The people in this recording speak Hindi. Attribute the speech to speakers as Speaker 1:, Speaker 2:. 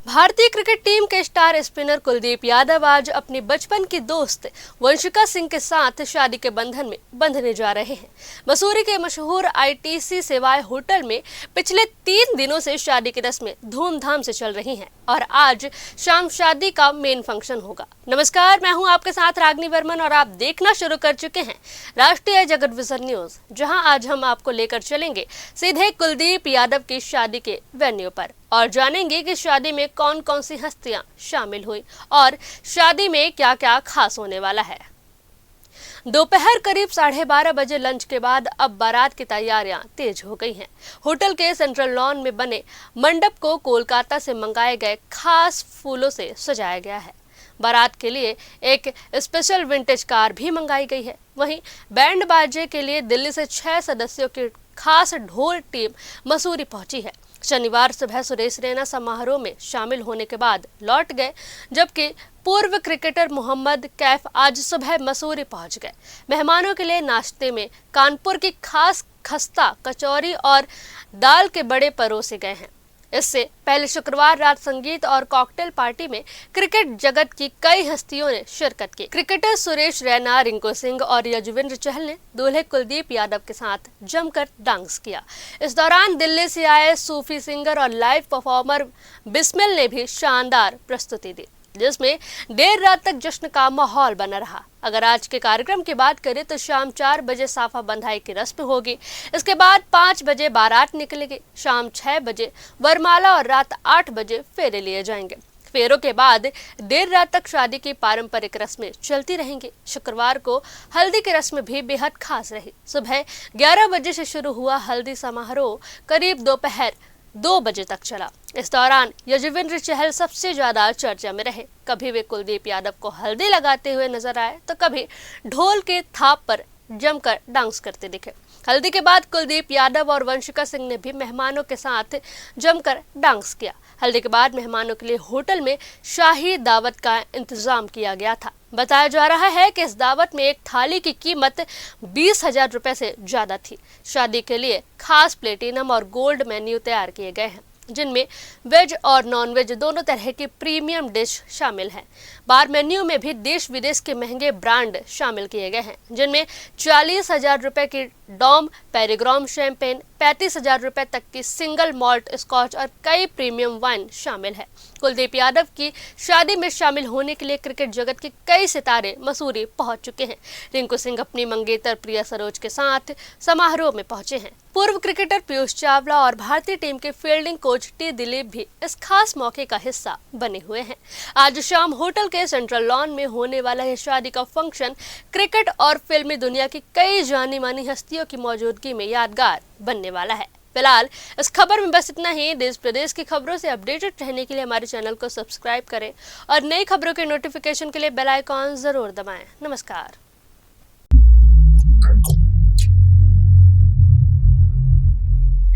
Speaker 1: भारतीय क्रिकेट टीम के स्टार स्पिनर कुलदीप यादव आज अपनी बचपन की दोस्त वंशिका सिंह के साथ शादी के बंधन में बंधने जा रहे हैं। मसूरी के मशहूर आईटीसी सेवाएं होटल में पिछले 3 दिनों से शादी की रस्में धूमधाम से चल रही हैं और आज शाम शादी का मेन फंक्शन होगा। नमस्कार, मैं हूं आपके साथ रागनी वर्मन और आप देखना शुरू कर चुके हैं राष्ट्रीय जगत विजन न्यूज, जहां आज हम आपको लेकर चलेंगे सीधे कुलदीप यादव की शादी के वेन्यू पर और जानेंगे कि शादी में कौन कौन सी हस्तियां शामिल हुई और शादी में क्या क्या खास होने वाला है। दोपहर करीब 12:30 बजे लंच के बाद अब बारात की तैयारियां तेज हो गई हैं। होटल के सेंट्रल लॉन में बने मंडप को कोलकाता से मंगाए गए खास फूलों से सजाया गया है। बारात के लिए एक स्पेशल विंटेज कार भी मंगाई गई है। वहीं बैंड बाजे के लिए दिल्ली से 6 सदस्यों की खास ढोल टीम मसूरी पहुंची है। शनिवार सुबह सुरेश रैना समारोह में शामिल होने के बाद लौट गए, जबकि पूर्व क्रिकेटर मोहम्मद कैफ आज सुबह मसूरी पहुंच गए। मेहमानों के लिए नाश्ते में कानपुर की खास खस्ता, कचौरी और दाल के बड़े परोसे गए हैं। इससे पहले शुक्रवार रात संगीत और कॉकटेल पार्टी में क्रिकेट जगत की कई हस्तियों ने शिरकत की। क्रिकेटर सुरेश रैना, रिंकू सिंह और यजुवेंद्र चहल ने दूल्हे कुलदीप यादव के साथ जमकर डांस किया। इस दौरान दिल्ली से आए सूफी सिंगर और लाइव परफॉर्मर बिस्मिल ने भी शानदार प्रस्तुति दी, जिसमें देर रात तक जश्न का माहौल बना रहा। अगर आज के कार्यक्रम की बात करें तो शाम 4 बजे साफा बंधाई की रस्म होगी। इसके बाद 5 बजे बारात निकलेगी, शाम 6 बजे वरमाला और रात 8 बजे फेरे लिए जाएंगे। फेरों के बाद देर रात तक शादी की पारंपरिक रस्में चलती रहेंगी। शुक्रवार को हल्दी की रस्म भी बेहद खास रही। सुबह 11 बजे से शुरू हुआ हल्दी समारोह करीब दोपहर 2 बजे तक चला। इस दौरान यजुवेंद्र चहल सबसे ज्यादा चर्चा में रहे। कभी वे कुलदीप यादव को हल्दी लगाते हुए नजर आए तो कभी ढोल के थाप पर जमकर डांस करते दिखे। हल्दी के बाद कुलदीप यादव और वंशिका सिंह ने भी मेहमानों के साथ जमकर डांस किया। हल्दी के बाद मेहमानों के लिए होटल में शाही दावत का इंतजाम किया गया था। बताया जा रहा है कि इस दावत में एक थाली की कीमत 20,000 रुपए से ज्यादा थी। शादी के लिए खास प्लेटिनम और गोल्ड मेन्यू तैयार किए गए हैं, जिनमें वेज और नॉन वेज दोनों तरह की प्रीमियम डिश शामिल हैं। बार मेन्यू में भी देश विदेश के महंगे ब्रांड शामिल किए गए हैं, जिनमें 40,000 रुपए की डॉम पेरिग्रॉम शैंपेन, 35,000 रुपए तक की सिंगल मॉल्ट स्कॉच और कई प्रीमियम वाइन शामिल है। कुलदीप यादव की शादी में शामिल होने के लिए क्रिकेट जगत के कई सितारे मसूरी पहुंच चुके हैं। रिंकू सिंह अपनी मंगेतर प्रिया सरोज के साथ समारोह में पहुंचे हैं। पूर्व क्रिकेटर पीयूष चावला और भारतीय टीम के फील्डिंग कोच टी दिलीप भी इस खास मौके का हिस्सा बने हुए हैं। आज शाम होटल के सेंट्रल लॉन में होने वाला यह शादी का फंक्शन क्रिकेट और फिल्मी दुनिया की कई जानी मानी हस्तियों की मौजूदगी में यादगार बनने वाला है। फिलहाल इस खबर में बस इतना ही। देश प्रदेश की खबरों से अपडेटेड रहने के लिए हमारे चैनल को सब्सक्राइब करें और नई खबरों के नोटिफिकेशन के लिए बेल आइकॉन जरूर दबाएं। नमस्कार।